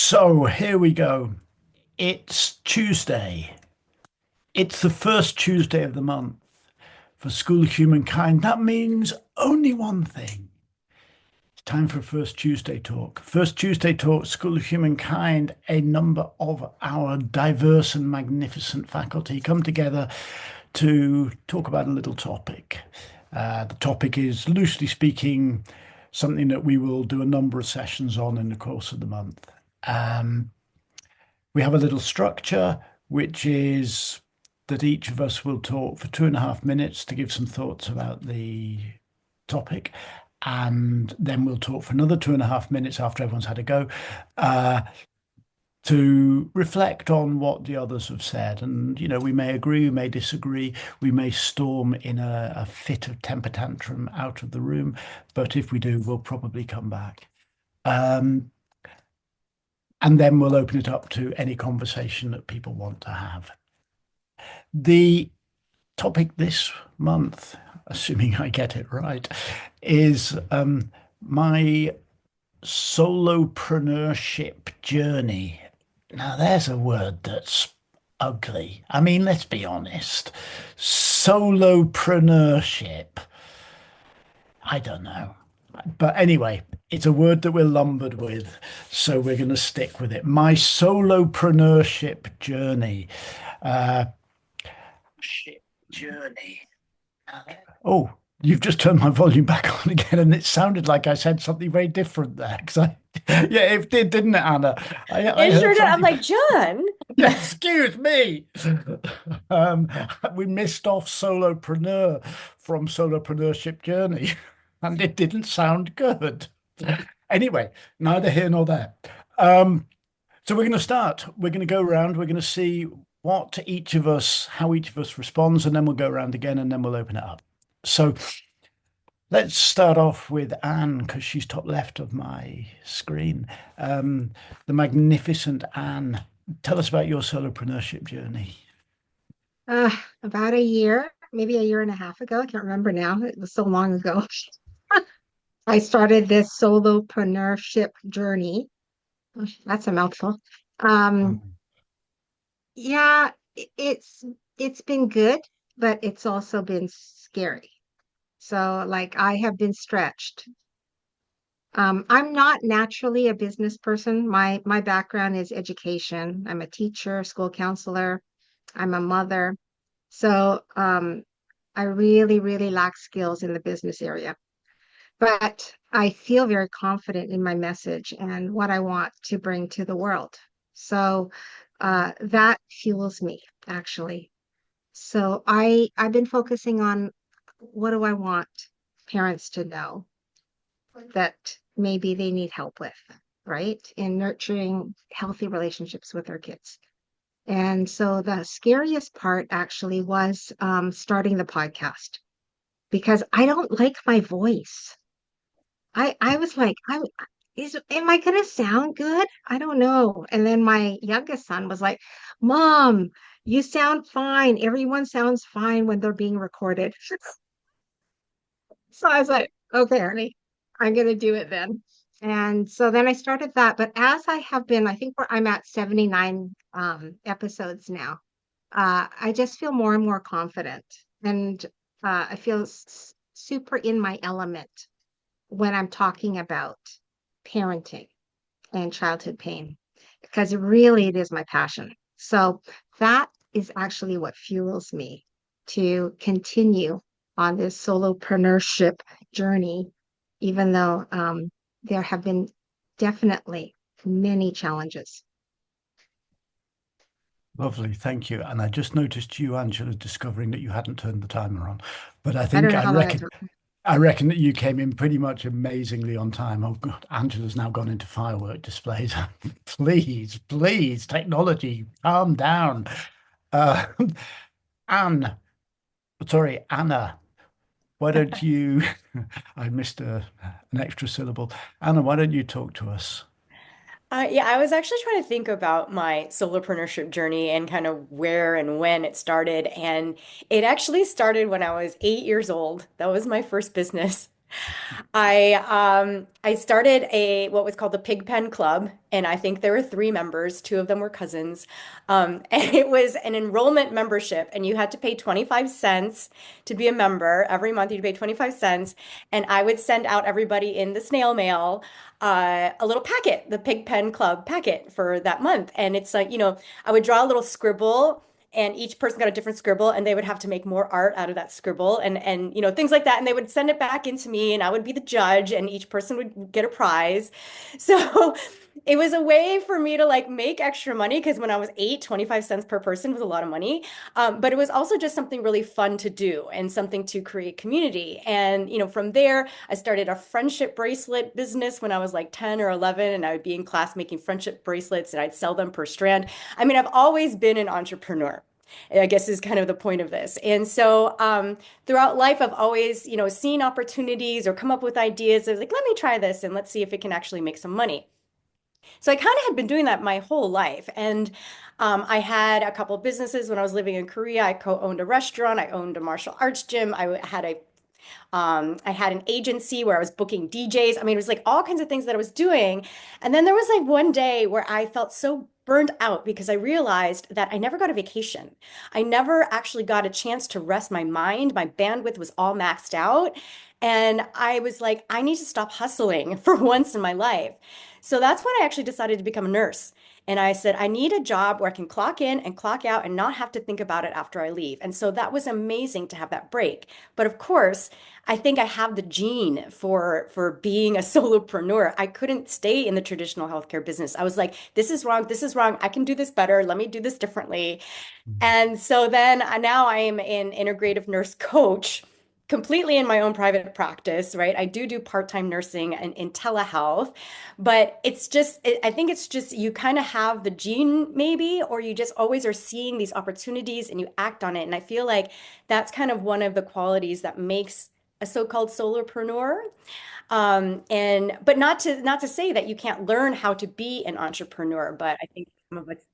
So here we go. It's Tuesday. It's the first Tuesday of the month for School of Humankind. That means only one thing. It's time for First Tuesday Talk. First Tuesday Talk, School of Humankind, a number of our diverse and magnificent faculty come together to talk about a little topic. The topic is, loosely speaking, something that we will do a number of sessions on in the course of the month. Um, We have a little structure, which is that each of us will talk for 2.5 minutes to give some thoughts about the topic. And then we'll talk for another 2.5 minutes after everyone's had a go uh, to reflect on what the others have said. And, we may agree, we may disagree, we may storm in a fit of temper tantrum out of the room. But if we do, we'll probably come back. Um, and then we'll open it up to any conversation that people want to have. The topic this month, assuming I get it right, is my solopreneurship journey. Now, there's a word that's ugly. I mean, let's be honest. Solopreneurship. I don't know. But anyway, it's a word that we're lumbered with, so we're going to stick with it. My solopreneurship journey. Uh, ship journey. Oh, you've just turned my volume back on again, and it sounded like I said something very different there. Yeah, it did, didn't it, Anna? I It sure heard did. I'm something. like, John. Yeah, excuse me. Um, we missed off solopreneur from solopreneurship journey, and it didn't sound good. Anyway, neither here nor there. So we're going to start. We're going to go around. We're going to see how each of us responds, and then we'll go around again, and then we'll open it up. So let's start off with Anne, because she's top left of my screen. The magnificent Anne. Tell us about your solopreneurship journey. Uh, about a year, maybe a year and a half ago. I can't remember now. It was so long ago. I started this solopreneurship journey. That's a mouthful. Um, Mm. yeah, it's been good, but it's also been scary. So like I have been stretched. I'm not naturally a business person. My background is education. I'm a teacher, school counselor. I'm a mother. So I really, really lack skills in the business area. But I feel very confident in my message and what I want to bring to the world. So that fuels me, actually. So I've been focusing on what do I want parents to know that maybe they need help with, right? In nurturing healthy relationships with their kids. And so the scariest part actually was starting the podcast because I don't like my voice. I was like, am I gonna sound good? I don't know. And then my youngest son was like, Mom, you sound fine. Everyone sounds fine when they're being recorded. So I was like, okay, honey, I'm gonna do it then. And so then I started that. But as I have been, I think I'm at 79 episodes now. I just feel more and more confident, and I feel super in my element when I'm talking about parenting and childhood pain, because really it is my passion. So that is actually what fuels me to continue on this solopreneurship journey, even though there have been definitely many challenges. Lovely, thank you. And I just noticed you, Angela, discovering that you hadn't turned the timer on. But I I don't think know I how long it reckon took. I reckon that you came in pretty much amazingly on time. Oh God, Angela's now gone into firework displays. Please, please, technology, calm down. Uh, Anne, sorry, Anna, why don't you? I missed an extra syllable. Anna, why don't you talk to us? Yeah, I was actually trying to think about my solopreneurship journey and kind of where and when it started. And it actually started when I was 8 years old. That was my first business. I started what was called the Pigpen Club, and I think there were three members. Two of them were cousins. And it was an enrollment membership, and you had to pay 25 cents to be a member. Every month you'd pay 25 cents, and I would send out everybody in the snail mail a little packet, the Pigpen Club packet for that month. And it's like, I would draw a little scribble, and each person got a different scribble, and they would have to make more art out of that scribble, and things like that, and they would send it back into me, and I would be the judge, and each person would get a prize. So it was a way for me to like make extra money, because when I was 8, 25 cents per person was a lot of money. But it was also just something really fun to do and something to create community. And from there I started a friendship bracelet business when I was like 10 or 11, and I would be in class making friendship bracelets, and I'd sell them per strand. I mean, I've always been an entrepreneur, I guess, is kind of the point of this. And so throughout life, I've always, seen opportunities or come up with ideas. I was like, let me try this and let's see if it can actually make some money. So I kind of had been doing that my whole life. And I had a couple of businesses when I was living in Korea. I co-owned a restaurant. I owned a martial arts gym. I had an agency where I was booking DJs. I mean, it was like all kinds of things that I was doing. And then there was like one day where I felt so burned out because I realized that I never got a vacation. I never actually got a chance to rest my mind. My bandwidth was all maxed out. And I was like, I need to stop hustling for once in my life. So that's when I actually decided to become a nurse. And I said, I need a job where I can clock in and clock out and not have to think about it after I leave. And so that was amazing to have that break. But of course, I think I have the gene for being a solopreneur. I couldn't stay in the traditional healthcare business. I was like, this is wrong. This is wrong. I can do this better. Let me do this differently. And so then now I am an integrative nurse coach, completely in my own private practice, right? I do part-time nursing and in telehealth, but I think it's just you kind of have the gene maybe, or you just always are seeing these opportunities and you act on it. And I feel like that's kind of one of the qualities that makes a so-called solopreneur. But not to say that you can't learn how to be an entrepreneur, but I think some of it's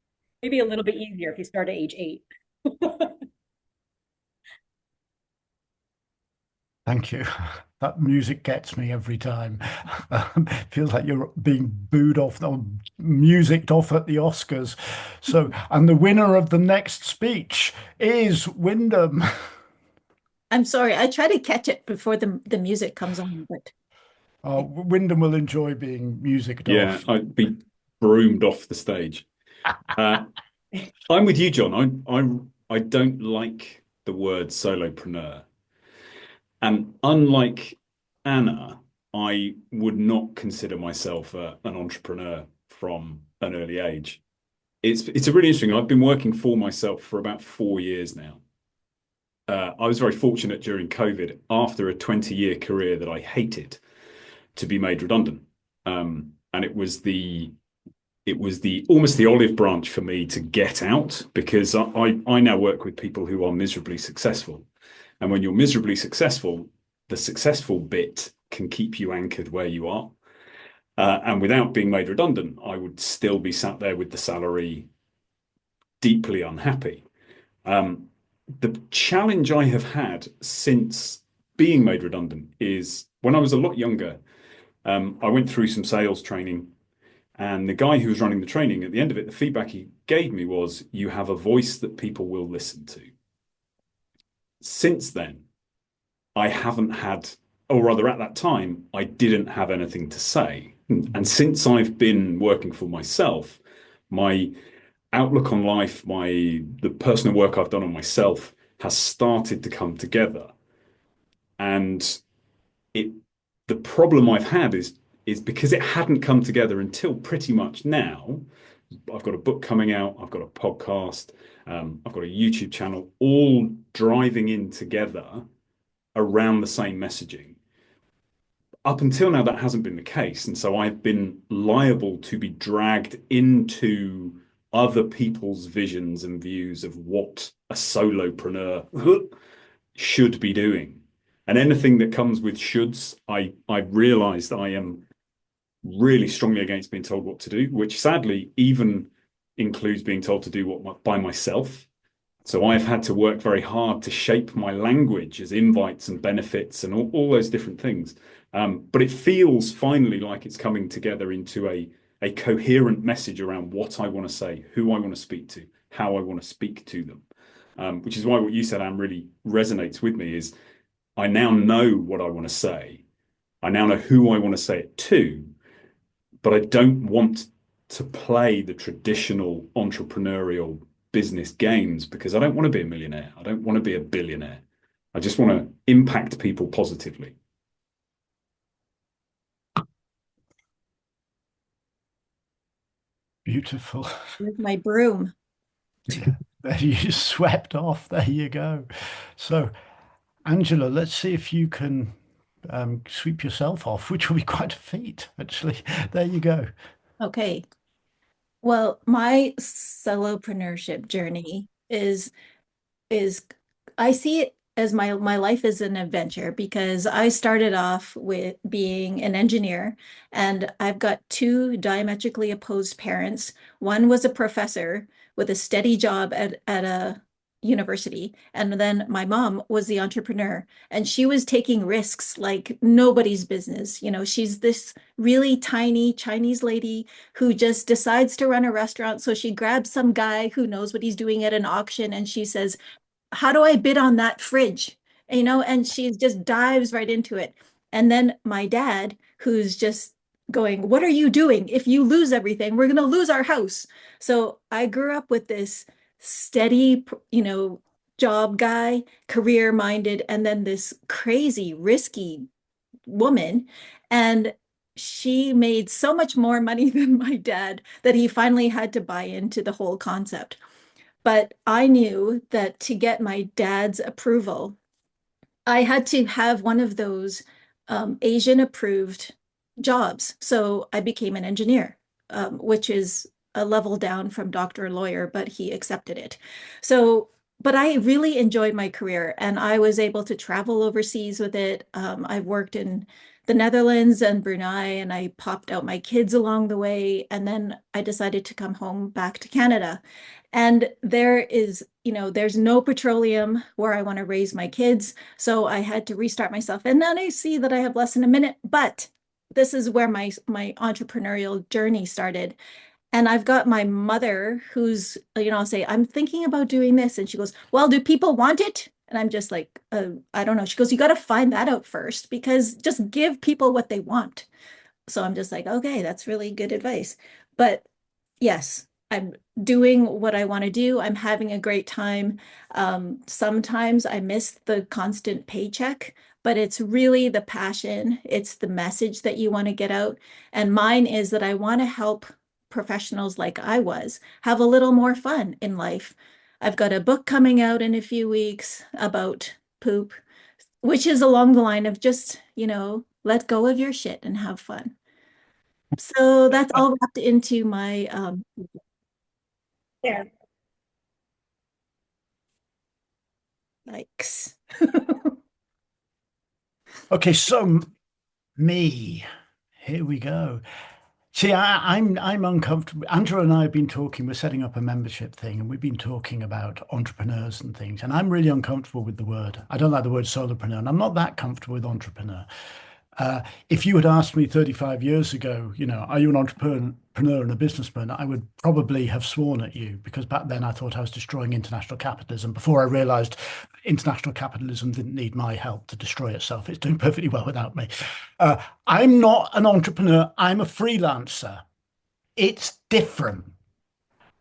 maybe a little bit easier if you start at age 8. Thank you. That music gets me every time. Feels like you're being booed off or musicked off at the Oscars. So, and the winner of the next speech is Wyndham. I'm sorry, I try to catch it before the music comes on, but Wyndham will enjoy being musicked Yeah, off. I'd be broomed off the stage. I'm with you, John. I don't like the word solopreneur. And unlike Anna, I would not consider myself an entrepreneur from an early age. It's a really interesting. I've been working for myself for about 4 years now. I was very fortunate during COVID, after a 20-year career that I hated, to be made redundant. And it was the almost the olive branch for me to get out, because I now work with people who are miserably successful. And when you're miserably successful, the successful bit can keep you anchored where you are. And without being made redundant, I would still be sat there with the salary, deeply unhappy. The challenge I have had since being made redundant is when I was a lot younger, I went through some sales training, and the guy who was running the training, at the end of it, the feedback he gave me was, you have a voice that people will listen to. Since then, I haven't had, or rather at that time, I didn't have anything to say. And since I've been working for myself, my outlook on life, the personal work I've done on myself has started to come together. And the problem I've had is because it hadn't come together until pretty much now. I've got a book coming out, I've got a podcast, I've got a YouTube channel, all driving in together around the same messaging. Up until now, that hasn't been the case. And so I've been liable to be dragged into other people's visions and views of what a solopreneur should be doing. And anything that comes with shoulds, I realized I am really strongly against being told what to do, which sadly even includes being told to do what by myself. So I've had to work very hard to shape my language as invites and benefits and all those different things. But it feels finally like it's coming together into a coherent message around what I want to say, who I want to speak to, how I want to speak to them. Which is why what you said, Anne, really resonates with me is I now know what I want to say. I now know who I want to say it to, but I don't want to play the traditional entrepreneurial business games because I don't want to be a millionaire. I don't want to be a billionaire. I just want to impact people positively. Beautiful. With my broom. There you swept off. There you go. So, Angela, let's see if you can sweep yourself off, which will be quite a feat, actually. There you go. Okay. Well, my solopreneurship journey is I see it as my life is an adventure because I started off with being an engineer and I've got two diametrically opposed parents. One was a professor with a steady job at a university, and then my mom was the entrepreneur and she was taking risks like nobody's business. You know, she's this really tiny Chinese lady who just decides to run a restaurant. So she grabs some guy who knows what he's doing at an auction and she says, how do I bid on that fridge? You know, and she just dives right into it. And then my dad, who's just going, what are you doing? If you lose everything, we're going to lose our house. So I grew up with this steady, job guy, career minded, and then this crazy, risky woman. And she made so much more money than my dad that he finally had to buy into the whole concept. But I knew that to get my dad's approval, I had to have one of those Asian approved jobs. So I became an engineer, which is a level down from doctor or lawyer, but he accepted it. So, but I really enjoyed my career and I was able to travel overseas with it. I've worked in the Netherlands and Brunei, and I popped out my kids along the way. And then I decided to come home back to Canada. And there's no petroleum where I want to raise my kids. So I had to restart myself. And then I see that I have less than a minute, but this is where my entrepreneurial journey started. And I've got my mother who's, I'll say, I'm thinking about doing this. And she goes, well, do people want it? And I'm just like, I don't know. She goes, you got to find that out first because just give people what they want. So I'm just like, okay, that's really good advice. But yes, I'm doing what I want to do. I'm having a great time. Sometimes I miss the constant paycheck, but it's really the passion. It's the message that you want to get out. And mine is that I want to help professionals like I was have a little more fun in life. I've got a book coming out in a few weeks about poop, which is along the line of just, let go of your shit and have fun. So that's all wrapped into my yeah. Likes. Okay, so me, here we go. See, I'm uncomfortable. Andrew and I have been talking, we're setting up a membership thing, and we've been talking about entrepreneurs and things. And I'm really uncomfortable with the word. I don't like the word solopreneur, and I'm not that comfortable with entrepreneur. If you had asked me 35 years ago, are you an entrepreneur and a businessman? I would probably have sworn at you because back then I thought I was destroying international capitalism before I realized international capitalism didn't need my help to destroy itself. It's doing perfectly well without me. I'm not an entrepreneur. I'm a freelancer. It's different.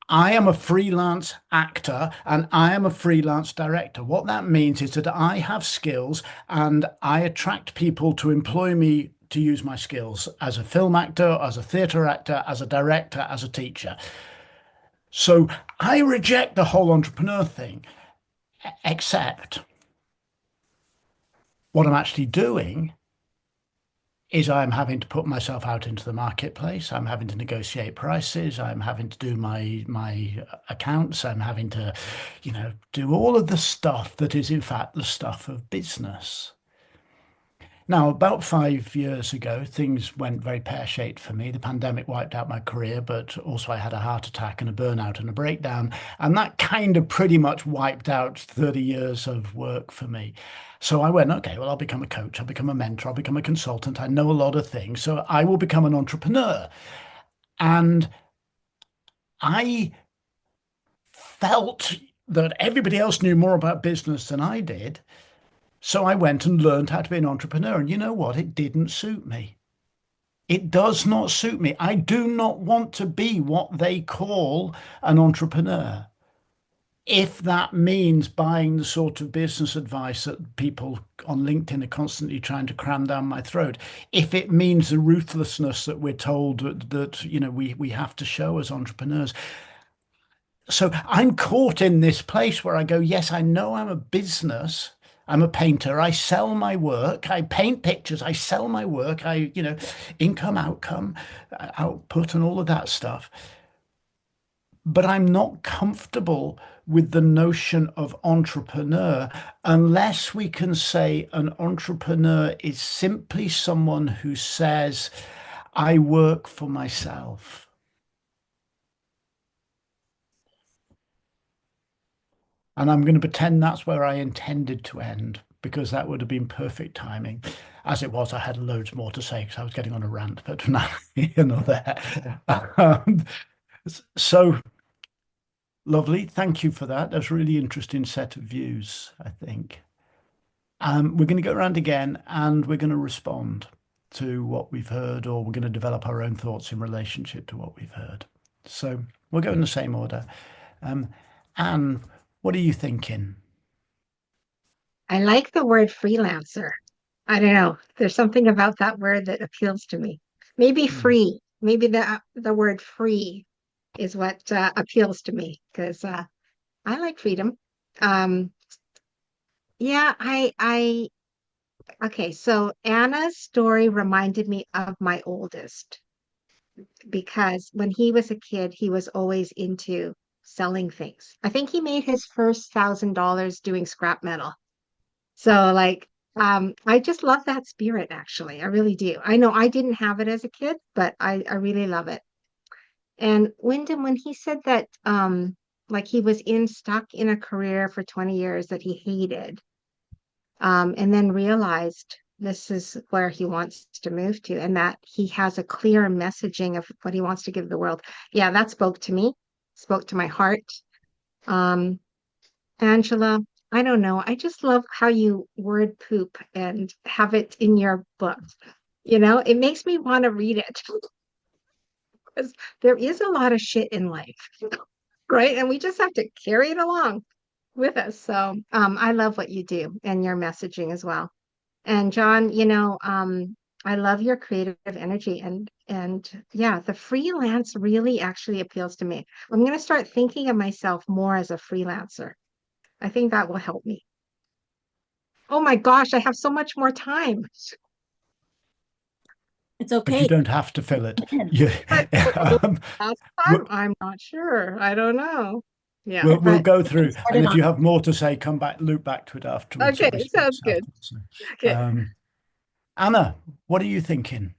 I am a freelance actor and I am a freelance director. What that means is that I have skills and I attract people to employ me to use my skills as a film actor, as a theatre actor, as a director, as a teacher. So I reject the whole entrepreneur thing, except what I'm actually doing is I'm having to put myself out into the marketplace. I'm having to negotiate prices. I'm having to do my accounts. I'm having to, do all of the stuff that is in fact the stuff of business. Now, about 5 years ago, things went very pear-shaped for me. The pandemic wiped out my career, but also I had a heart attack and a burnout and a breakdown. And that kind of pretty much wiped out 30 years of work for me. So I went, okay, well, I'll become a coach, I'll become a mentor, I'll become a consultant. I know a lot of things. So I will become an entrepreneur. And I felt that everybody else knew more about business than I did. So I went and learned how to be an entrepreneur. And you know what? It didn't suit me. It does not suit me. I do not want to be what they call an entrepreneur. If that means buying the sort of business advice that people on LinkedIn are constantly trying to cram down my throat, if it means the ruthlessness that we're told that we have to show as entrepreneurs. So I'm caught in this place where I go, yes, I know I'm a business. I'm a painter. I sell my work. I paint pictures. I sell my work. Income, outcome, output, and all of that stuff. But I'm not comfortable with the notion of entrepreneur unless we can say an entrepreneur is simply someone who says, I work for myself. And I'm going to pretend that's where I intended to end, because that would have been perfect timing. As it was, I had loads more to say because I was getting on a rant, but now, there. So lovely. Thank you for that. That's a really interesting set of views, I think. We're going to go around again and we're going to respond to what we've heard, or we're going to develop our own thoughts in relationship to what we've heard. So we'll go in the same order. Anne, what are you thinking? I like the word freelancer. I don't know. There's something about that word that appeals to me. Maybe free. Maybe the word free is what appeals to me because I like freedom. Yeah, okay. So Anna's story reminded me of my oldest because when he was a kid, he was always into selling things. I think he made his first $1,000 doing scrap metal. So like, I just love that spirit, actually. I really do. I know I didn't have it as a kid, but I really love it. And Wyndham, when he said that, like he was stuck in a career for 20 years that he hated, and then realized this is where he wants to move to, and that he has a clear messaging of what he wants to give the world. Yeah, that spoke to me, spoke to my heart. Um, Angela, I don't know. I just love how you word poop and have it in your book. It makes me want to read it because there is a lot of shit in life, right? And we just have to carry it along with us. So I love what you do and your messaging as well. And John, I love your creative energy and yeah, the freelance really actually appeals to me. I'm going to start thinking of myself more as a freelancer. I think that will help me. Oh my gosh, I have so much more time. It's But you okay. don't have to fill it. But Um, last time, I'm not sure. I don't know. Yeah, we'll but go through, and Started if on. you have more to say, come back, loop back to it afterwards. okay, It sounds responds good. afterwards. Okay. Anna, what are you thinking?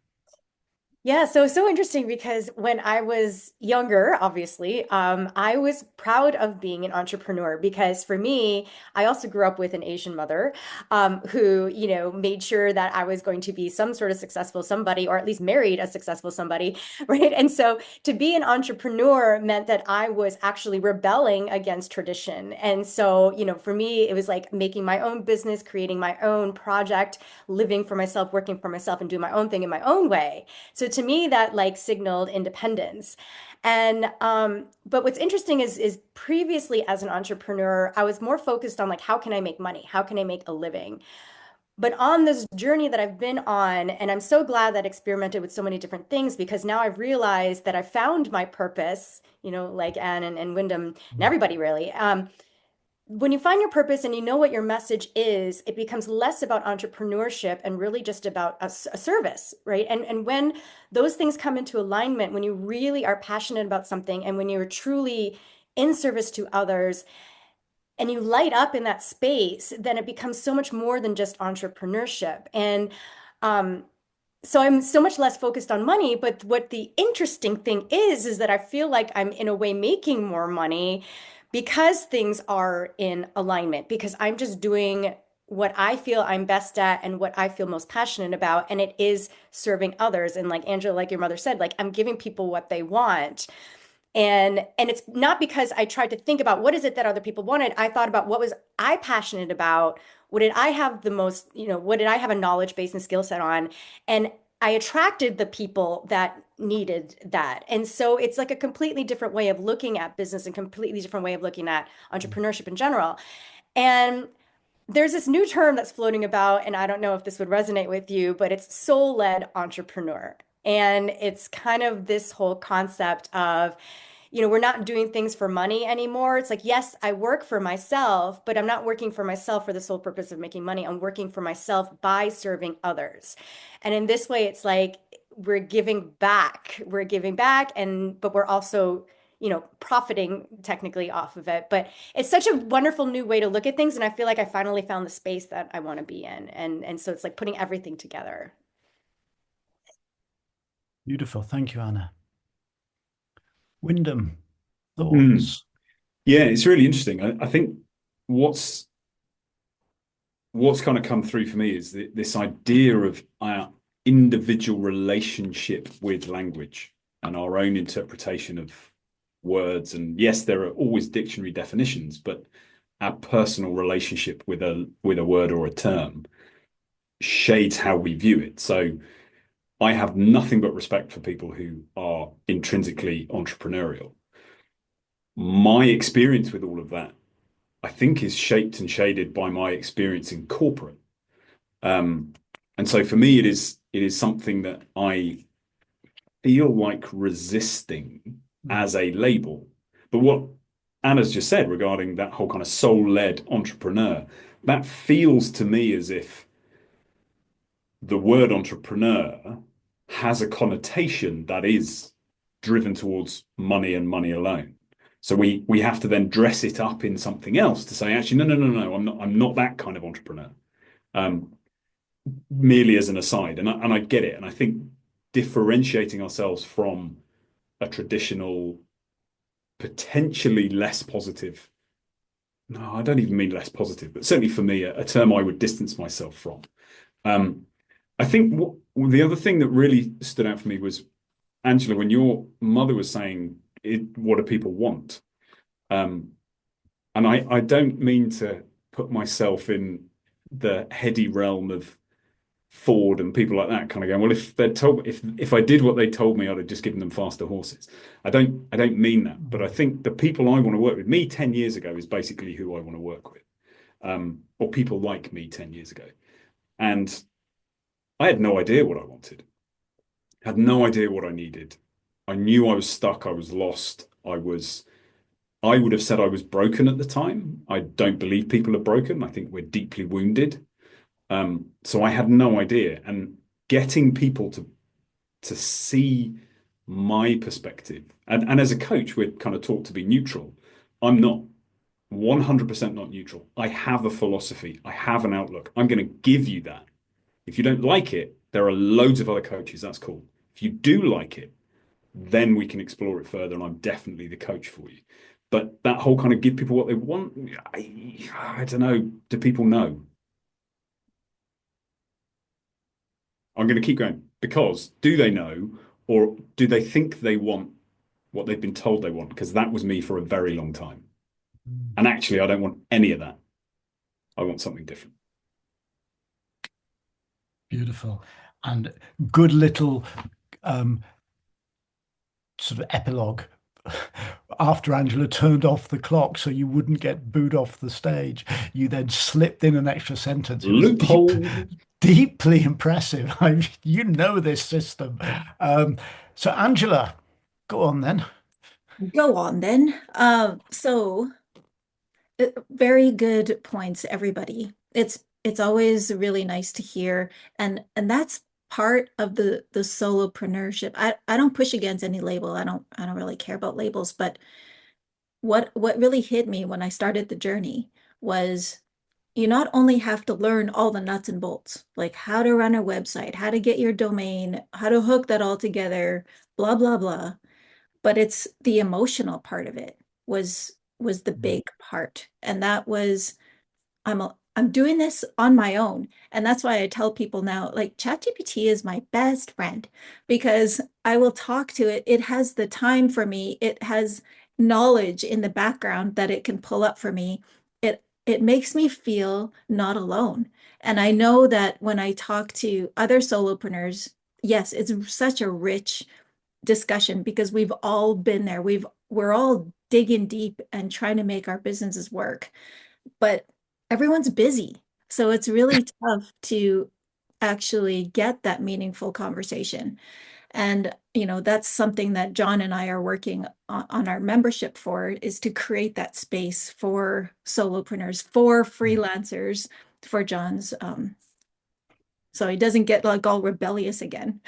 Yeah, so interesting because when I was younger, obviously, I was proud of being an entrepreneur because for me, I also grew up with an Asian mother, who, made sure that I was going to be some sort of successful somebody, or at least married a successful somebody, right? And so to be an entrepreneur meant that I was actually rebelling against tradition. And so, for me, it was like making my own business, creating my own project, living for myself, working for myself, and doing my own thing in my own way. So to me, that like signaled independence. And but what's interesting is previously as an entrepreneur, I was more focused on like how can I make money? How can I make a living? But on this journey that I've been on, and I'm so glad that I experimented with so many different things because now I've realized that I found my purpose, like Anne and Wyndham and everybody really. When you find your purpose and you know what your message is, it becomes less about entrepreneurship and really just about a service, right? And when those things come into alignment, when you really are passionate about something and when you're truly in service to others and you light up in that space, then it becomes so much more than just entrepreneurship. And So I'm so much less focused on money, but what the interesting thing is that I feel like I'm in a way making more money because things are in alignment, because I'm just doing what I feel I'm best at and what I feel most passionate about, and it is serving others. And like Angela, like your mother said, like I'm giving people what they want. And it's not because I tried to think about what is it that other people wanted. I thought about what was I passionate about? What did I have the most, what did I have a knowledge base and skill set on? And I attracted the people that needed that. And so it's like a completely different way of looking at business and completely different way of looking at entrepreneurship in general. And there's this new term that's floating about, and I don't know if this would resonate with you, but it's soul-led entrepreneur. And it's kind of this whole concept of, we're not doing things for money anymore. It's like, yes, I work for myself, but I'm not working for myself for the sole purpose of making money. I'm working for myself by serving others. And in this way, it's like we're giving back. We're giving back, but we're also profiting technically off of it. But it's such a wonderful new way to look at things. And I feel like I finally found the space that I want to be in. And so it's like putting everything together. Beautiful. Thank you, Anna. Wyndham, Mm. thoughts? Yeah, it's really interesting. I think what's kind of come through for me is this idea of our individual relationship with language and our own interpretation of words. And yes, there are always dictionary definitions, but our personal relationship with a word or a term shades how we view it. So I have nothing but respect for people who are intrinsically entrepreneurial. My experience with all of that, I think, is shaped and shaded by my experience in corporate. And so for me, it is something that I feel like resisting as a label. But what Anna's just said regarding that whole kind of soul-led entrepreneur, that feels to me as if the word entrepreneur has a connotation that is driven towards money and money alone. So we have to then dress it up in something else to say, actually, no, I'm not that kind of entrepreneur. Merely as an aside, and I get it, and I think differentiating ourselves from a traditional, potentially less positive. No, I don't even mean less positive, but certainly for me, a term I would distance myself from. I think the other thing that really stood out for me was, Angela, when your mother was saying, what do people want? And I don't mean to put myself in the heady realm of Ford and people like that, kind of going, well, if I did what they told me, I'd have just given them faster horses. I don't mean that, but I think the people I want to work with, me 10 years ago, is basically who I want to work with, or people like me 10 years ago. And I had no idea what I wanted. Had no idea what I needed. I knew I was stuck. I was lost. I would have said I was broken at the time. I don't believe people are broken. I think we're deeply wounded. So I had no idea. And getting people to see my perspective, and as a coach, we're kind of taught to be neutral. I'm not 100% not neutral. I have a philosophy. I have an outlook. I'm going to give you that. If you don't like it, there are loads of other coaches. That's cool. If you do like it, then we can explore it further, and I'm definitely the coach for you. But that whole kind of give people what they want, I don't know. Do people know? I'm going to keep going, because do they know, or do they think they want what they've been told they want? Because that was me for a very long time. And actually, I don't want any of that. I want something different. Beautiful. And good little sort of epilogue after Angela turned off the clock so you wouldn't get booed off the stage. You then slipped in an extra sentence. It was Loophole. deeply impressive. You know this system. So Angela, go on then. Go on then. Very good points, everybody. It's always really nice to hear, and that's part of the solopreneurship. I don't push against any label. I don't really care about labels, but what really hit me when I started the journey was you not only have to learn all the nuts and bolts, like how to run a website, how to get your domain, how to hook that all together, blah, blah, blah. But it's the emotional part of it was the big part. And that was I'm doing this on my own. And that's why I tell people now, like ChatGPT is my best friend because I will talk to it. It has the time for me. It has knowledge in the background that it can pull up for me. It makes me feel not alone. And I know that when I talk to other solopreneurs, yes, it's such a rich discussion because we've all been there. We're all digging deep and trying to make our businesses work, but everyone's busy. So it's really tough to actually get that meaningful conversation. And, that's something that John and I are working on our membership for is to create that space for solopreneurs, for freelancers, for John's, so he doesn't get like all rebellious again.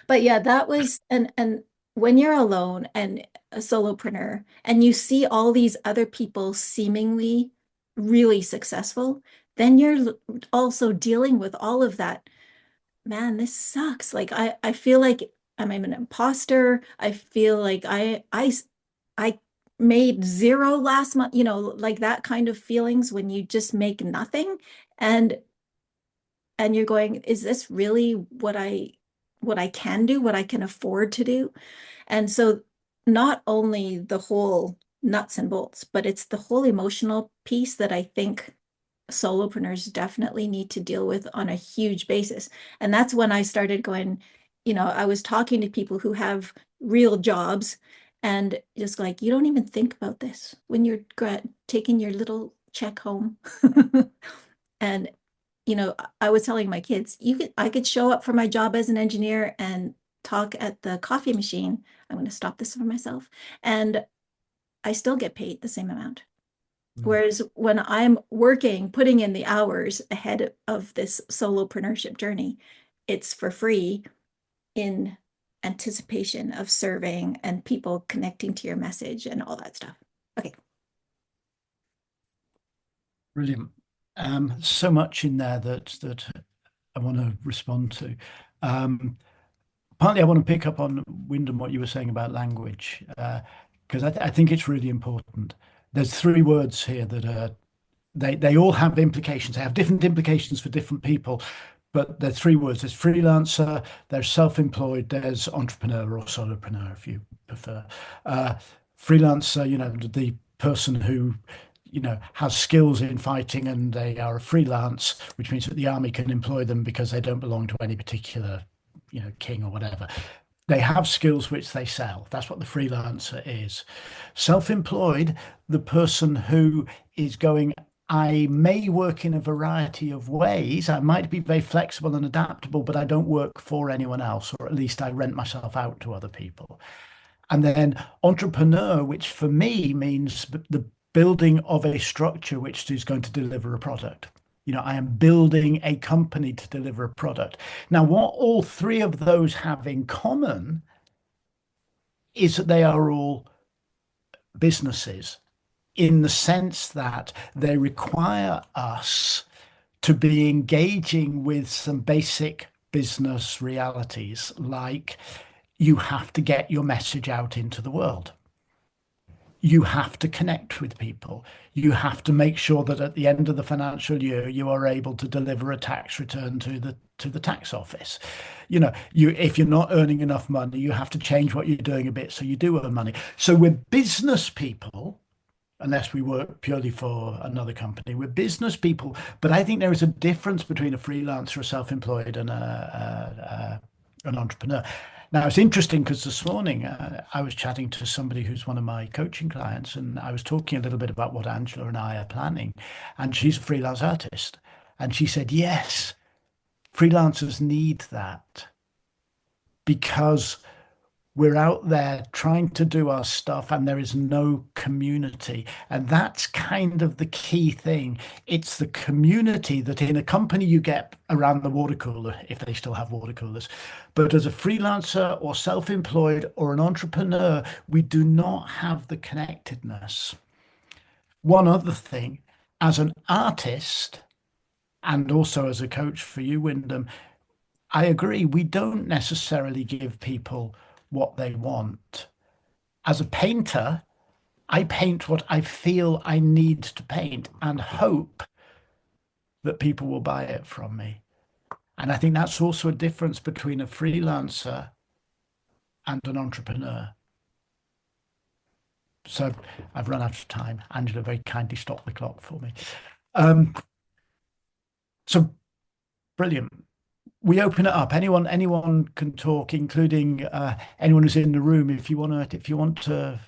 But yeah, that was and when you're alone and a solopreneur and you see all these other people seemingly really successful, then you're also dealing with all of that. Man, this sucks. Like I feel like I'm an imposter. I feel like I made zero last month, like that kind of feelings when you just make nothing and you're going, is this really what I can do, what I can afford to do? And so not only the whole nuts and bolts, but it's the whole emotional piece that I think solopreneurs definitely need to deal with on a huge basis. And that's when I started going, I was talking to people who have real jobs and just like, you don't even think about this when you're taking your little check home. And I was telling my kids, I could show up for my job as an engineer and talk at the coffee machine. I'm going to stop this for myself. And I still get paid the same amount. Whereas when I'm working, putting in the hours ahead of this solopreneurship journey, it's for free in anticipation of serving and people connecting to your message and all that stuff. Okay. Brilliant. So much in there that I want to respond to. Partly, I want to pick up on Wyndham what you were saying about language, because I think it's really important. There's three words here that are they all have implications. They have different implications for different people, but they're three words. There's freelancer, there's self-employed, there's entrepreneur or solopreneur, if you prefer. Freelancer, the person who has skills in fighting and they are a freelance, which means that the army can employ them because they don't belong to any particular, king or whatever. They have skills which they sell. That's what the freelancer is. Self-employed, the person who is going, I may work in a variety of ways. I might be very flexible and adaptable, but I don't work for anyone else, or at least I rent myself out to other people. And then entrepreneur, which for me means the building of a structure which is going to deliver a product. I am building a company to deliver a product. Now, what all three of those have in common is that they are all businesses in the sense that they require us to be engaging with some basic business realities, like you have to get your message out into the world. You have to connect with people. You have to make sure that at the end of the financial year, you are able to deliver a tax return to the tax office. If you're not earning enough money, you have to change what you're doing a bit so you do earn money. So we're business people, unless we work purely for another company. We're business people, but I think there is a difference between a freelancer, a self-employed, and an entrepreneur. Now, it's interesting because this morning I was chatting to somebody who's one of my coaching clients, and I was talking a little bit about what Angela and I are planning. And she's a freelance artist. And she said, yes, freelancers need that because we're out there trying to do our stuff and there is no community. And that's kind of the key thing. It's the community that in a company you get around the water cooler, if they still have water coolers. But as a freelancer or self-employed or an entrepreneur, we do not have the connectedness. one other thing, as an artist and also as a coach for you, Wyndham, I agree. We don't necessarily give people what they want. As a painter, I paint what I feel I need to paint and hope that people will buy it from me. And I think that's also a difference between a freelancer and an entrepreneur. So I've run out of time. Angela very kindly stopped the clock for me. So brilliant. We open it up. Anyone can talk, including anyone who's in the room. If you want to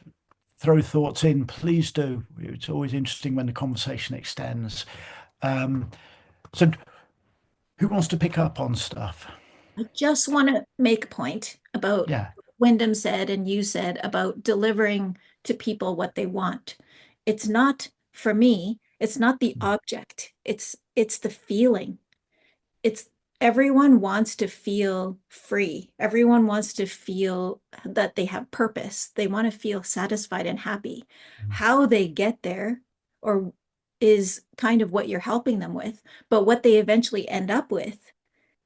throw thoughts in, please do. It's always interesting when the conversation extends. So who wants to pick up on stuff? I just want to make a point about Yeah. Wyndham said and you said about delivering to people what they want. It's not, for me, it's not the object. It's the feeling. It's everyone wants to feel free. Everyone wants to feel that they have purpose. They want to feel satisfied and happy. How they get there or is kind of what you're helping them with, but what they eventually end up with,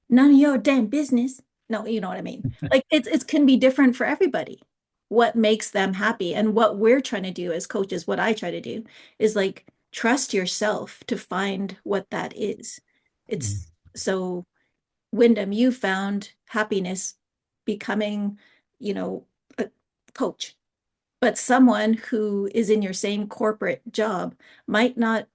none of your damn business. No, you know what I mean? Like it can be different for everybody. What makes them happy and what we're trying to do as coaches, what I try to do is like trust yourself to find what that is. It's so Wyndham, you found happiness becoming, a coach. But someone who is in your same corporate job might not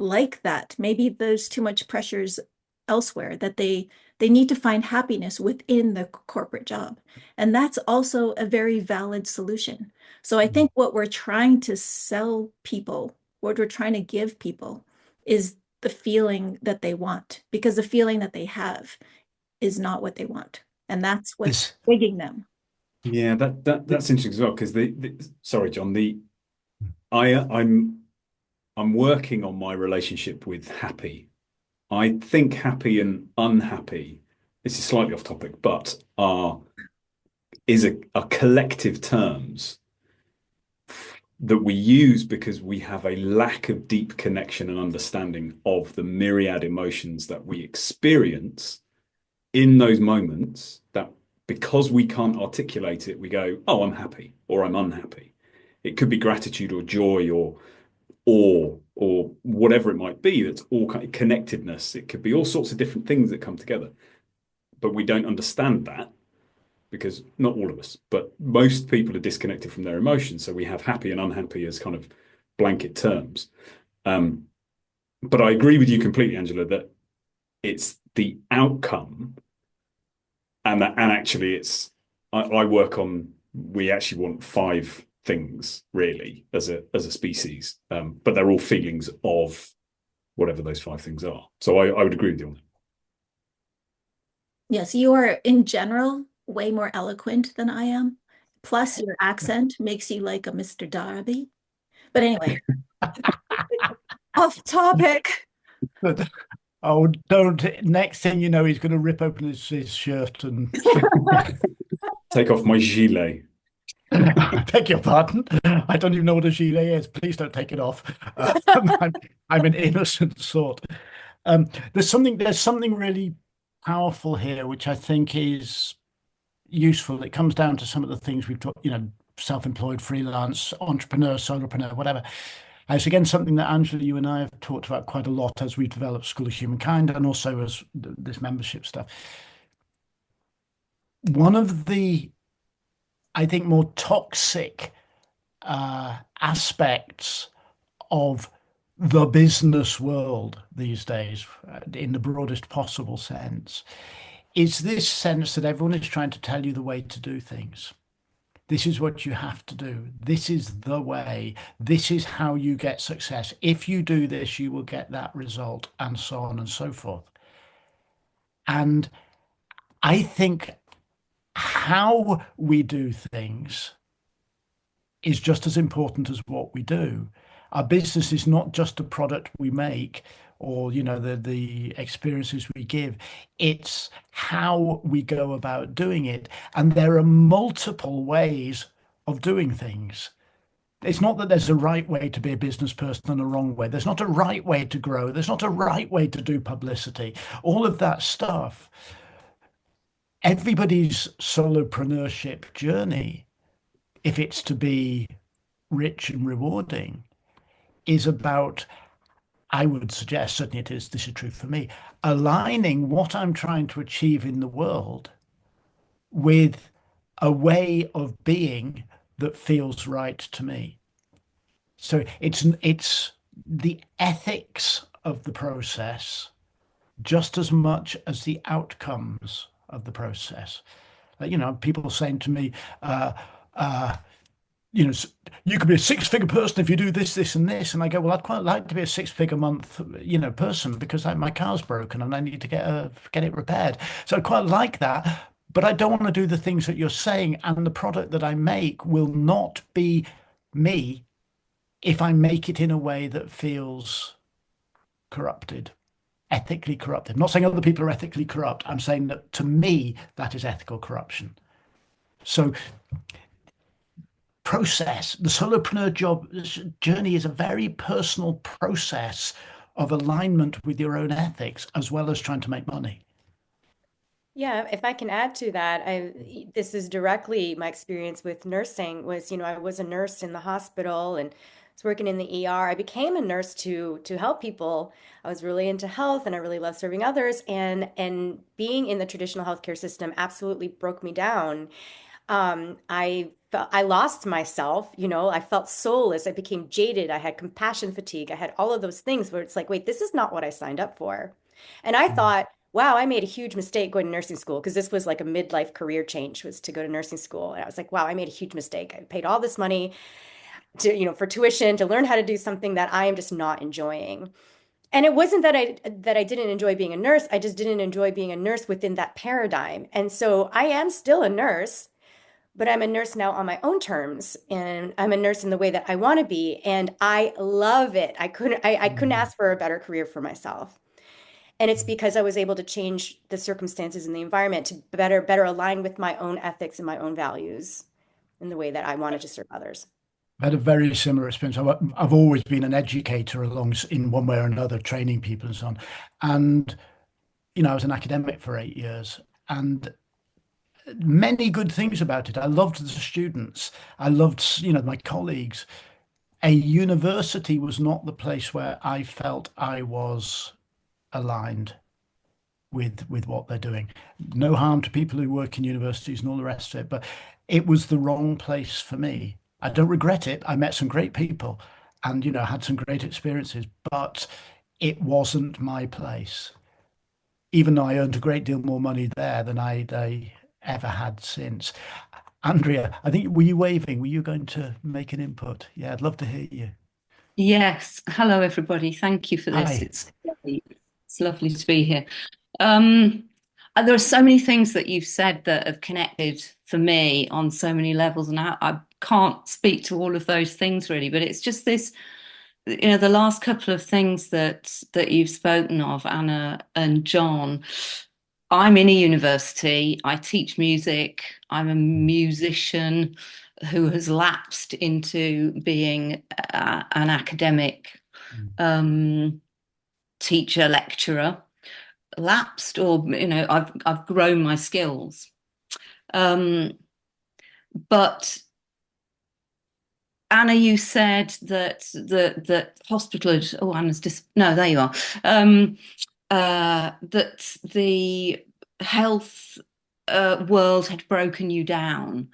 like that. Maybe there's too much pressures elsewhere that they need to find happiness within the corporate job. And that's also a very valid solution. So I think what we're trying to sell people, what we're trying to give people is the feeling that they want, because the feeling that they have is not what they want. And that's what's rigging them. Yeah, that's interesting as well, because sorry, John, I'm working on my relationship with happy. I think happy and unhappy, this is slightly off topic, but are collective terms that we use because we have a lack of deep connection and understanding of the myriad emotions that we experience in those moments, that because we can't articulate it, we go, oh, I'm happy or I'm unhappy. It could be gratitude or joy or awe or whatever it might be. That's all kind of connectedness. It could be all sorts of different things that come together. But we don't understand that because not all of us, but most people are disconnected from their emotions. So we have happy and unhappy as kind of blanket terms. But I agree with you completely, Angela, that it's the outcome, and actually I work on, we actually want 5 things really as a species, but they're all feelings of whatever those 5 things are. So I would agree with you on that. Yes, you are in general way more eloquent than I am. Plus your accent makes you like a Mr. Darby. But anyway, off topic. Oh, don't. Next thing you know, he's going to rip open his shirt and take off my gilet. I beg your pardon. I don't even know what a gilet is. Please don't take it off. I'm an innocent sort. There's something really powerful here, which I think is useful. It comes down to some of the things we've talked, self-employed, freelance, entrepreneur, solopreneur, whatever. It's again something that Angela, you and I have talked about quite a lot as we've developed School of Humankind and also as this membership stuff. One of the, I think, more toxic aspects of the business world these days, in the broadest possible sense, is this sense that everyone is trying to tell you the way to do things. This is what you have to do. This is the way. This is how you get success. If you do this, you will get that result, and so on and so forth. And I think how we do things is just as important as what we do. Our business is not just a product we make or the experiences we give. It's how we go about doing it. And there are multiple ways of doing things. It's not that there's a right way to be a business person and a wrong way. There's not a right way to grow. There's not a right way to do publicity. All of that stuff. Everybody's solopreneurship journey, if it's to be rich and rewarding, is about, I would suggest, certainly it is, this is true for me, aligning what I'm trying to achieve in the world with a way of being that feels right to me. So it's the ethics of the process just as much as the outcomes of the process. People saying to me, uh, uh, you could be a six-figure person if you do this, this, and this. And I go, well, I'd quite like to be a six-figure month, person because my car's broken and I need to get it repaired. So I quite like that, but I don't want to do the things that you're saying. And the product that I make will not be me if I make it in a way that feels corrupted, ethically corrupted. I'm not saying other people are ethically corrupt. I'm saying that to me, that is ethical corruption. So the solopreneur journey is a very personal process of alignment with your own ethics, as well as trying to make money. Yeah, if I can add to that, this is directly my experience with nursing was, I was a nurse in the hospital and was working in the ER. I became a nurse to help people. I was really into health and I really love serving others, and being in the traditional healthcare system absolutely broke me down. I lost myself, I felt soulless. I became jaded. I had compassion fatigue. I had all of those things where it's like, wait, this is not what I signed up for. And I thought, wow, I made a huge mistake going to nursing school, because this was like a midlife career change, was to go to nursing school. And I was like, wow, I made a huge mistake. I paid all this money for tuition to learn how to do something that I am just not enjoying. And it wasn't that I didn't enjoy being a nurse. I just didn't enjoy being a nurse within that paradigm. And so I am still a nurse, but I'm a nurse now on my own terms, and I'm a nurse in the way that I want to be, and I love it. I couldn't ask for a better career for myself. And it's because I was able to change the circumstances and the environment to better align with my own ethics and my own values in the way that I wanted to serve others. I had a very similar experience. I've always been an educator in one way or another, training people and so on. And, I was an academic for 8 years, and many good things about it. I loved the students. I loved, my colleagues. A university was not the place where I felt I was aligned with what they're doing. No harm to people who work in universities and all the rest of it, but it was the wrong place for me. I don't regret it. I met some great people and, had some great experiences, but it wasn't my place, even though I earned a great deal more money there than I ever had since. Andrea, I think, were you waving? Were you going to make an input? Yeah, I'd love to hear you. Yes. Hello, everybody. Thank you for this. Hi. It's lovely to be here. There are so many things that you've said that have connected for me on so many levels, and I can't speak to all of those things really, but it's just this, the last couple of things that you've spoken of, Anna and John. I'm in a university. I teach music. I'm a musician who has lapsed into being an academic teacher, lecturer. Lapsed, or I've grown my skills. But Anna, you said that hospital. Oh, Anna's just no. There you are. That the health world had broken you down,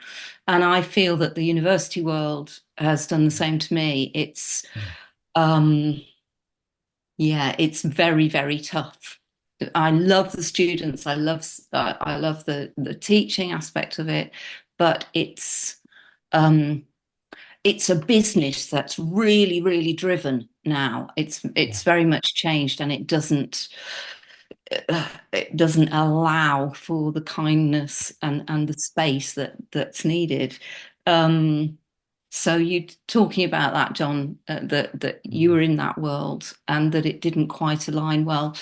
and I feel that the university world has done the same to me. It's it's very, very tough. I love the students. I love the teaching aspect of it, but it's a business that's really, really driven now. It's very much changed, and it doesn't allow for the kindness and the space that's needed. So you talking about that, John, that you were in that world and that it didn't quite align well.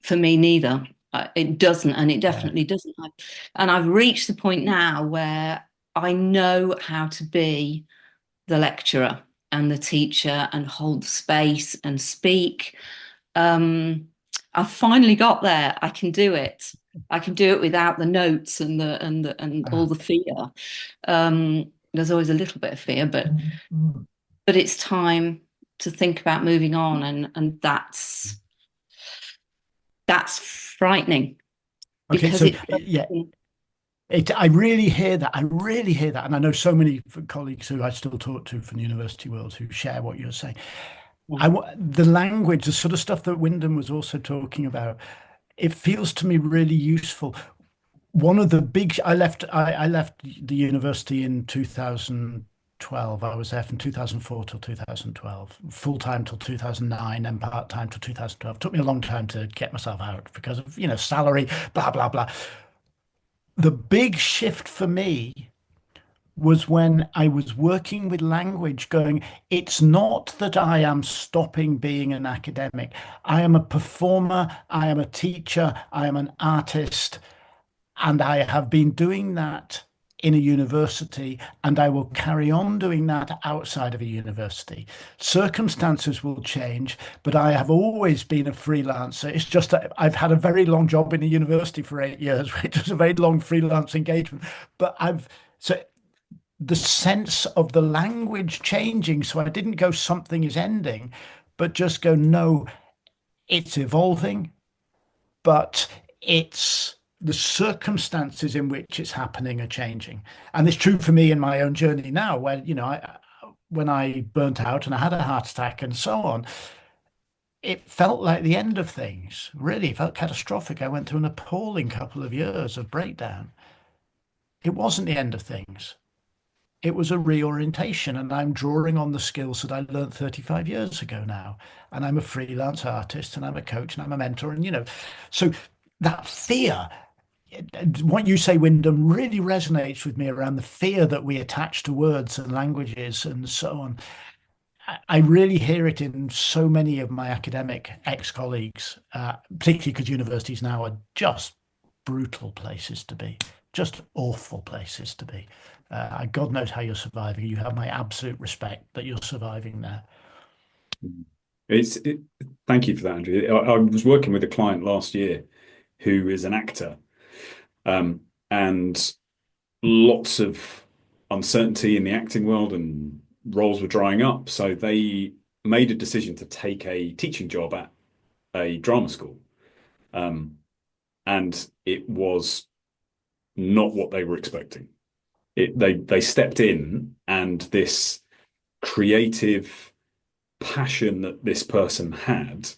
For me, neither. It doesn't, and it definitely doesn't. And I've reached the point now where I know how to be the lecturer and the teacher and hold space and speak. I've finally got there. I can do it. I can do it without the notes and all the fear. There's always a little bit of fear, but it's time to think about moving on, and that's frightening. Okay, because so it yeah, I really hear that. I really hear that, and I know so many colleagues who I still talk to from the university world who share what you're saying. The language, the sort of stuff that Wyndham was also talking about, it feels to me really useful. One of the big, I left the university in 2012. I was there from 2004 till 2012, full time till 2009, and part time till 2012. It took me a long time to get myself out because of, salary, blah, blah, blah. The big shift for me was when I was working with language, going, it's not that I am stopping being an academic. I am a performer, I am a teacher, I am an artist, and I have been doing that in a university, and I will carry on doing that outside of a university. Circumstances will change, but I have always been a freelancer. It's just that I've had a very long job in a university for 8 years, which was a very long freelance engagement. But so the sense of the language changing. So I didn't go, something is ending, but just go, no, it's evolving, but it's the circumstances in which it's happening are changing. And it's true for me in my own journey now, where, when I burnt out and I had a heart attack and so on, it felt like the end of things. Really felt catastrophic. I went through an appalling couple of years of breakdown. It wasn't the end of things. It was a reorientation, and I'm drawing on the skills that I learned 35 years ago now. And I'm a freelance artist, and I'm a coach, and I'm a mentor, and so that fear, what you say, Wyndham, really resonates with me around the fear that we attach to words and languages and so on. I really hear it in so many of my academic ex-colleagues, particularly because universities now are just brutal places to be, just awful places to be. God knows how you're surviving. You have my absolute respect that you're surviving there. Thank you for that, Andrew. I was working with a client last year who is an actor, and lots of uncertainty in the acting world, and roles were drying up. So they made a decision to take a teaching job at a drama school. And it was not what they were expecting. They stepped in, and this creative passion that this person had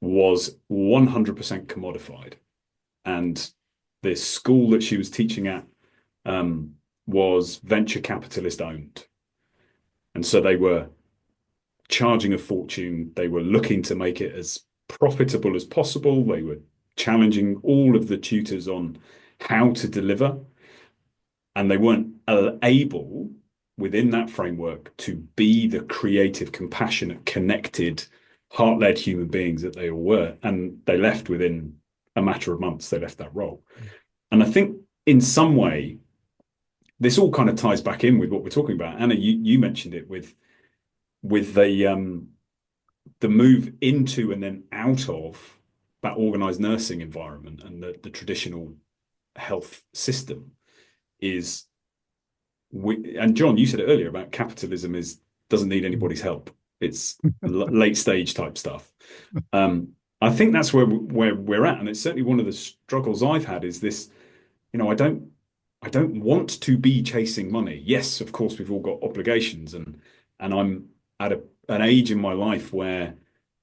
was 100% commodified. And the school that she was teaching at was venture capitalist owned. And so they were charging a fortune. They were looking to make it as profitable as possible. They were challenging all of the tutors on how to deliver. And they weren't able, within that framework, to be the creative, compassionate, connected, heart-led human beings that they all were. And they left within a matter of months. They left that role. And I think in some way, this all kind of ties back in with what we're talking about. Anna, you mentioned it with the move into and then out of that organized nursing environment and the traditional health system is, and John, you said it earlier about capitalism doesn't need anybody's help. It's late stage type stuff. I think that's where we're at, and it's certainly one of the struggles I've had is this. I don't want to be chasing money. Yes, of course, we've all got obligations, and I'm at an age in my life where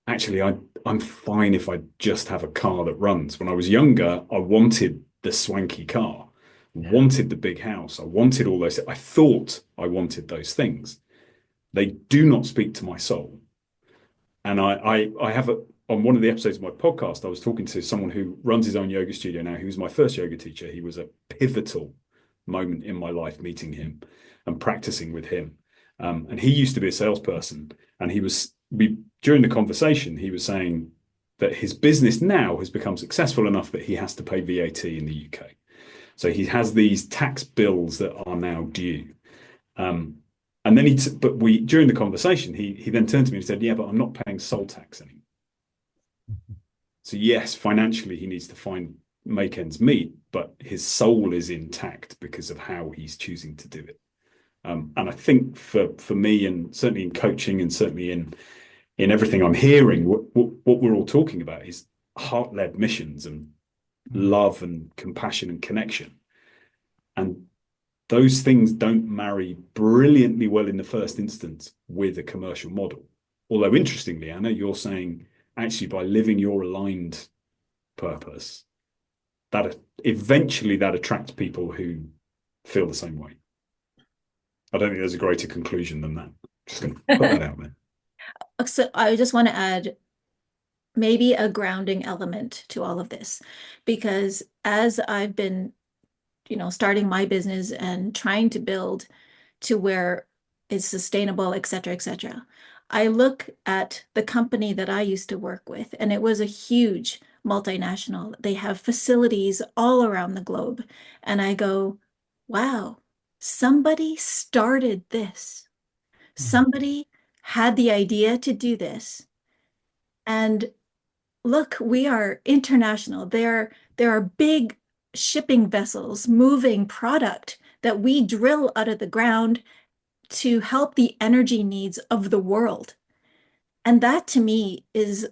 actually I'm fine if I just have a car that runs. When I was younger, I wanted the swanky car, wanted the big house, I wanted all those. I thought I wanted those things. They do not speak to my soul. And I have on one of the episodes of my podcast, I was talking to someone who runs his own yoga studio now. He was my first yoga teacher. He was a pivotal moment in my life, meeting him and practicing with him. And he used to be a salesperson, and during the conversation, he was saying that his business now has become successful enough that he has to pay VAT in the UK. So he has these tax bills that are now due. And then during the conversation, he then turned to me and said, "Yeah, but I'm not paying soul tax anymore." So yes, financially he needs to make ends meet, but his soul is intact because of how he's choosing to do it. And I think for me, and certainly in coaching, and certainly in everything I'm hearing, what we're all talking about is heart-led missions and love and compassion and connection. And those things don't marry brilliantly well in the first instance with a commercial model. Although interestingly, Anna, you're saying actually by living your aligned purpose, that eventually that attracts people who feel the same way. I don't think there's a greater conclusion than that. Just going to put that out there. So I just want to add maybe a grounding element to all of this, because as I've been, starting my business and trying to build to where it's sustainable, et cetera, I look at the company that I used to work with, and it was a huge multinational. They have facilities all around the globe. And I go, wow, somebody started this. Somebody had the idea to do this. And look, we are international. There are big shipping vessels moving product that we drill out of the ground to help the energy needs of the world. And that to me is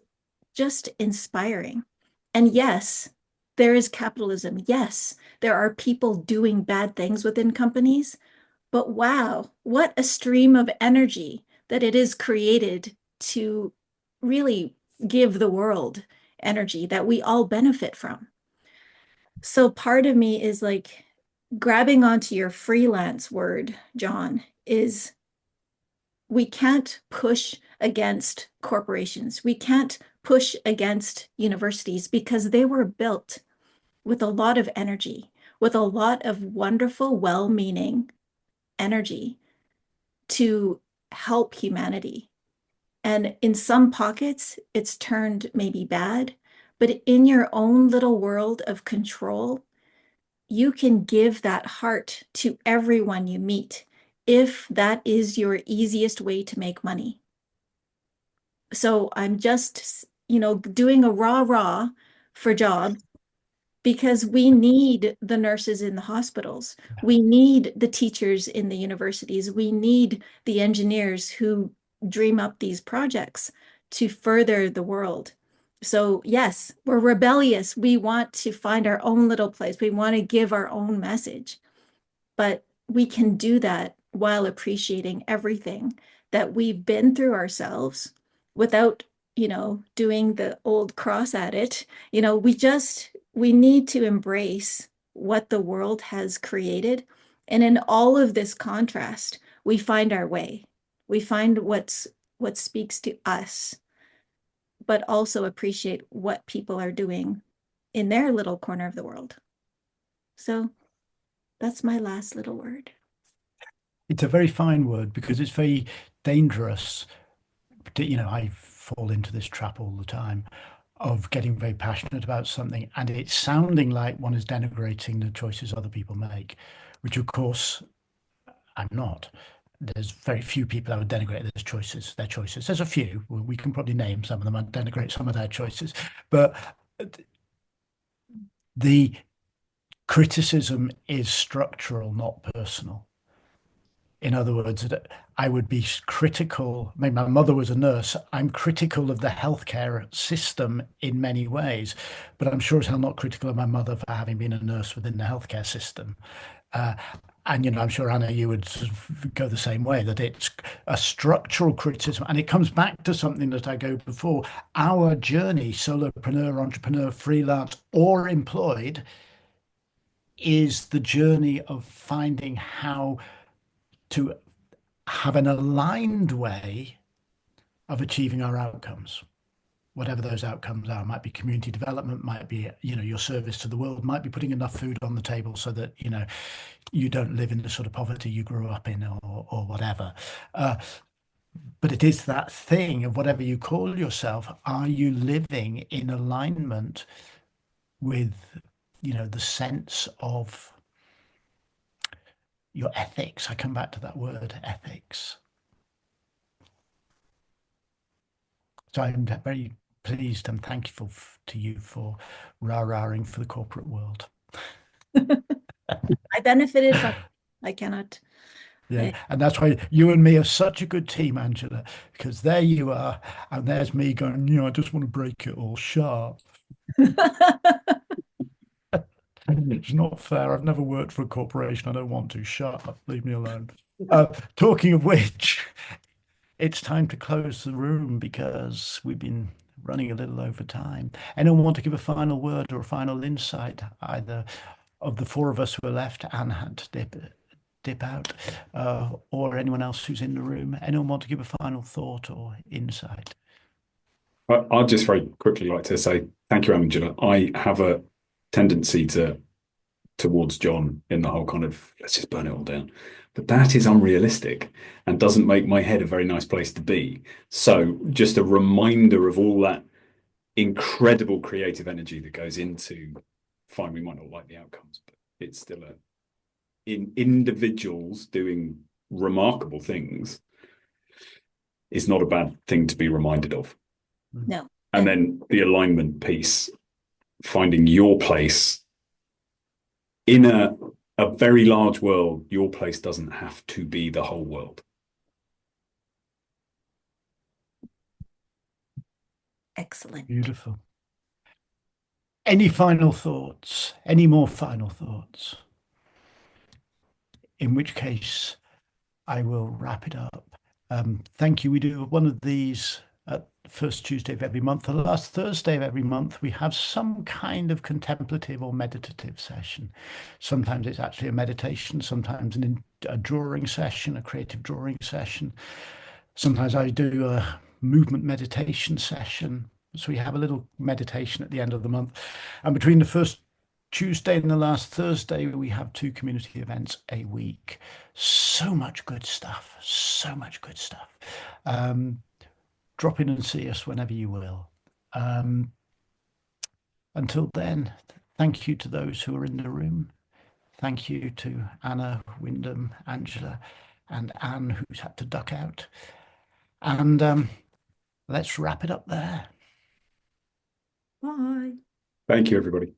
just inspiring. And yes, there is capitalism. Yes, there are people doing bad things within companies. But wow, what a stream of energy that it is created to really give the world energy that we all benefit from. So part of me is like grabbing onto your freelance word, John, is we can't push against corporations. We can't push against universities because they were built with a lot of energy, with a lot of wonderful, well-meaning energy to help humanity. And in some pockets, it's turned maybe bad, but in your own little world of control, you can give that heart to everyone you meet if that is your easiest way to make money. So I'm just, doing a rah for jobs because we need the nurses in the hospitals. We need the teachers in the universities. We need the engineers who dream up these projects to further the world. So yes, we're rebellious. We want to find our own little place. We want to give our own message, but we can do that while appreciating everything that we've been through ourselves without, doing the old cross at it. We need to embrace what the world has created. And in all of this contrast, we find our way. We find what speaks to us, but also appreciate what people are doing in their little corner of the world. So that's my last little word. It's a very fine word because it's very dangerous. I fall into this trap all the time of getting very passionate about something and it's sounding like one is denigrating the choices other people make, which of course I'm not. There's very few people I would denigrate their choices. There's a few. We can probably name some of them and denigrate some of their choices. But the criticism is structural, not personal. In other words, I would be critical. I mean, my mother was a nurse. I'm critical of the healthcare system in many ways, but I'm sure as hell not critical of my mother for having been a nurse within the healthcare system. And I'm sure, Anna, you would sort of go the same way, that it's a structural criticism. And it comes back to something that I go before. Our journey, solopreneur, entrepreneur, freelance, or employed, is the journey of finding how to have an aligned way of achieving our outcomes, whatever those outcomes are. Might be community development, might be your service to the world, might be putting enough food on the table so that you don't live in the sort of poverty you grew up in, or whatever. But it is that thing of whatever you call yourself. Are you living in alignment with the sense of your ethics. I come back to that word, ethics. So I'm very pleased and thankful to you for rah-rahing for the corporate world. I benefited from it. I cannot. Yeah, and that's why you and me are such a good team, Angela, because there you are, and there's me going, I just want to break it all sharp. It's not fair. I've never worked for a corporation. I don't want to. Shut up. Leave me alone. Talking of which, it's time to close the room because we've been running a little over time. Anyone want to give a final word or a final insight, either of the four of us who are left and had to dip out, or anyone else who's in the room? Anyone want to give a final thought or insight? I'd just very quickly like to say thank you, Angela. I have a tendency towards John in the whole kind of let's just burn it all down. But that is unrealistic and doesn't make my head a very nice place to be. So just a reminder of all that incredible creative energy that goes into, fine, we might not like the outcomes, but it's still in individuals doing remarkable things is not a bad thing to be reminded of. No. And then the alignment piece, finding your place in a very large world. Your place doesn't have to be the whole world. Excellent. Beautiful. Any final thoughts? Any more final thoughts? In which case, I will wrap it up. Thank you. We do one of these at first Tuesday of every month. The last Thursday of every month, we have some kind of contemplative or meditative session. Sometimes it's actually a meditation, sometimes a drawing session, a creative drawing session. Sometimes I do a movement meditation session. So we have a little meditation at the end of the month. And between the first Tuesday and the last Thursday, we have 2 community events a week. So much good stuff. So much good stuff. Drop in and see us whenever you will. Until then, thank you to those who are in the room. Thank you to Anna, Wyndham, Angela, and Anne, who's had to duck out. And let's wrap it up there. Bye. Thank you, everybody.